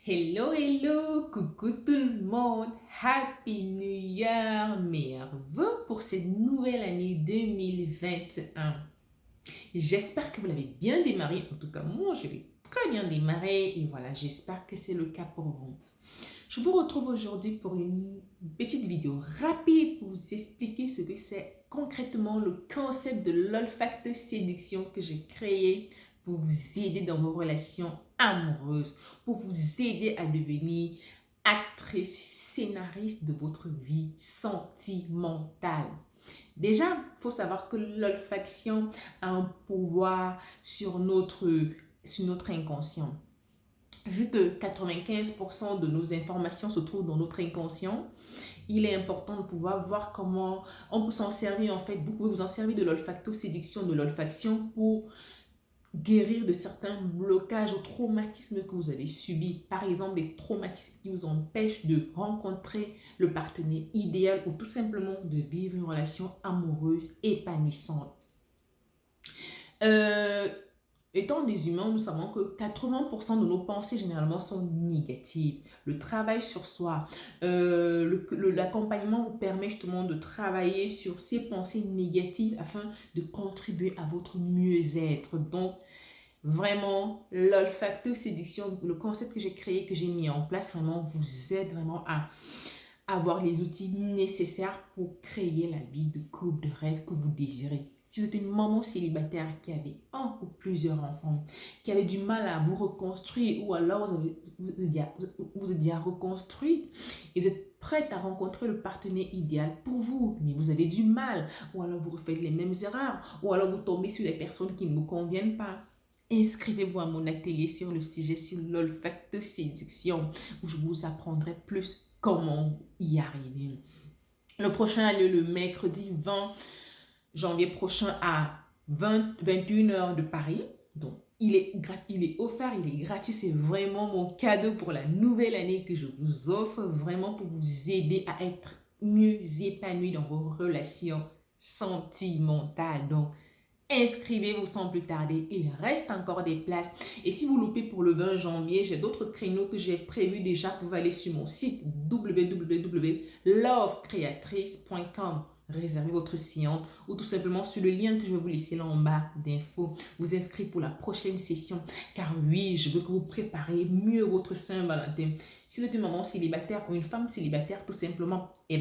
Hello, hello, coucou tout le monde, Happy New Year, meilleurs vœux pour cette nouvelle année 2021. J'espère que vous l'avez bien démarré, en tout cas moi je l'ai très bien démarré et voilà, j'espère que c'est le cas pour vous. Je vous retrouve aujourd'hui pour une petite vidéo rapide pour vous expliquer ce que c'est concrètement le concept de l'olfacto séduction que j'ai créé pour vous aider dans vos relations amoureuses, pour vous aider à devenir actrice, scénariste de votre vie sentimentale. Déjà, il faut savoir que l'olfaction a un pouvoir sur notre inconscient. Vu que 95% de nos informations se trouvent dans notre inconscient, il est important de pouvoir voir comment on peut s'en servir en fait. Vous pouvez vous en servir de l'olfacto-séduction, de l'olfaction pour guérir de certains blocages ou traumatismes que vous avez subis. Par exemple, des traumatismes qui vous empêchent de rencontrer le partenaire idéal ou tout simplement de vivre une relation amoureuse épanouissante. Euh, Étant des humains, nous savons que 80% de nos pensées généralement sont négatives. Le travail sur soi, l'accompagnement vous permet justement de travailler sur ces pensées négatives afin de contribuer à votre mieux-être. Donc, vraiment, l'olfacto-séduction, le concept que j'ai créé, que j'ai mis en place, vraiment vous aide vraiment à avoir les outils nécessaires pour créer la vie de couple de rêve que vous désirez. Si vous êtes une maman célibataire qui avait un ou plusieurs enfants, qui avait du mal à vous reconstruire ou alors vous êtes déjà reconstruit et vous êtes prête à rencontrer le partenaire idéal pour vous, mais vous avez du mal ou alors vous refaites les mêmes erreurs ou alors vous tombez sur des personnes qui ne vous conviennent pas. Inscrivez-vous à mon atelier sur le sujet sur l'olfacto-séduction où je vous apprendrai plus comment y arriver. Le prochain a lieu le mercredi 20 janvier prochain à 21 heures de Paris. Donc, il est offert, il est gratuit. C'est vraiment mon cadeau pour la nouvelle année que je vous offre, vraiment pour vous aider à être mieux épanoui dans vos relations sentimentales. Donc, inscrivez-vous sans plus tarder, il reste encore des places. Et si vous loupez pour le 20 janvier, j'ai d'autres créneaux que j'ai prévus déjà. Vous pouvez aller sur mon site www.lovecreatrice.com, réserver votre séance ou tout simplement sur le lien que je vais vous laisser là en bas d'infos. Vous inscrire pour la prochaine session. Car oui, je veux que vous préparez mieux votre Saint-Valentin. Si vous êtes une maman célibataire ou une femme célibataire, tout simplement, vous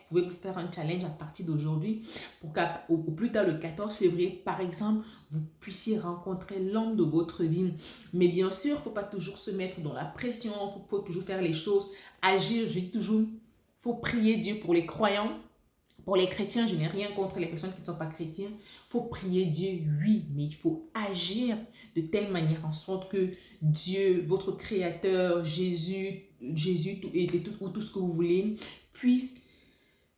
pouvez vous faire un challenge à partir d'aujourd'hui pour qu'au plus tard le 14 février, par exemple, vous puissiez rencontrer l'homme de votre vie. Mais bien sûr, il ne faut pas toujours se mettre dans la pression, il faut toujours faire les choses, agir, j'ai toujours, il faut prier Dieu pour les croyants. Pour les chrétiens, je n'ai rien contre les personnes qui ne sont pas chrétiennes. Il faut prier Dieu, oui, mais il faut agir de telle manière en sorte que Dieu, votre créateur, Jésus ou tout ce que vous voulez, puisse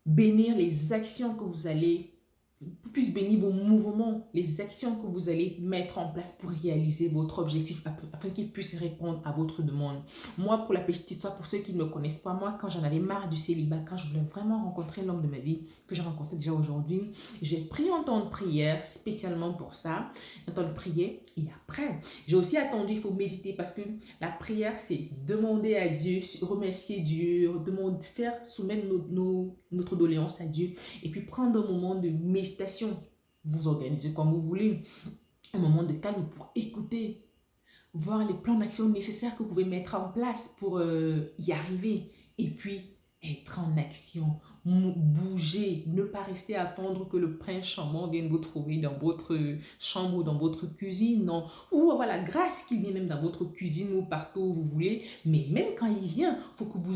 bénir les actions que vous allez, puisse bénir vos mouvements, les actions que vous allez mettre en place pour réaliser votre objectif afin qu'il puisse répondre à votre demande. Moi, pour la petite histoire, pour ceux qui ne me connaissent pas, moi, quand j'en avais marre du célibat, quand je voulais vraiment rencontrer l'homme de ma vie, que j'ai rencontré déjà aujourd'hui, j'ai pris un temps de prière spécialement pour ça, un temps de prière, et après, j'ai aussi attendu, il faut méditer parce que la prière, c'est demander à Dieu, remercier Dieu, faire soumettre notre doléance à Dieu et puis prendre un moment de méditation. Vous organisez comme vous voulez. Un moment de calme pour écouter, voir les plans d'action nécessaires que vous pouvez mettre en place pour y arriver. Et puis, être en action, bouger, ne pas rester à attendre que le prince charmant vienne vous trouver dans votre chambre ou dans votre cuisine, non. Ou voilà, grâce qu'il vienne même dans votre cuisine ou partout où vous voulez, mais même quand il vient, il faut que vous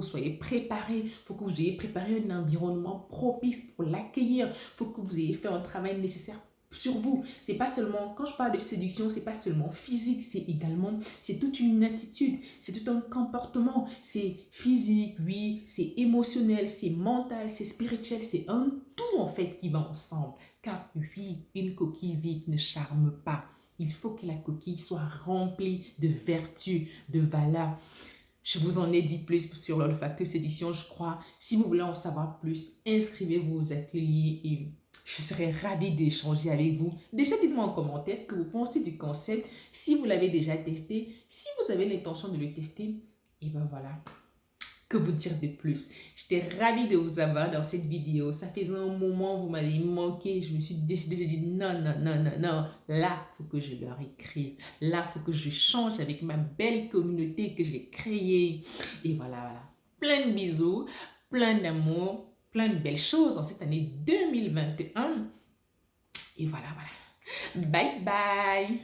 soyez préparé, il faut que vous ayez préparé un environnement propice pour l'accueillir, il faut que vous ayez fait un travail nécessaire sur vous. C'est pas seulement, quand je parle de séduction, c'est pas seulement physique, c'est toute une attitude, c'est tout un comportement, c'est physique, oui, c'est émotionnel, c'est mental, c'est spirituel, c'est un tout en fait qui va ensemble. Car oui, une coquille vide ne charme pas. Il faut que la coquille soit remplie de vertus, de valeurs. Je vous en ai dit plus sur l'olfacto séduction, je crois. Si vous voulez en savoir plus, inscrivez-vous aux ateliers et Je serais ravie d'échanger avec vous. Déjà, dites-moi en commentaire ce que vous pensez du concept, si vous l'avez déjà testé, si vous avez l'intention de le tester. Et ben voilà, que vous dire de plus? J'étais ravie de vous avoir dans cette vidéo. Ça faisait un moment, vous m'avez manqué. Je me suis décidée, j'ai dit non, non, non, non, non. Là, il faut que je leur écrive. Là, il faut que je change avec ma belle communauté que j'ai créée. Et voilà, voilà. Plein de bisous, plein d'amour, plein de belles choses en cette année 2021. Et voilà, voilà. Bye bye.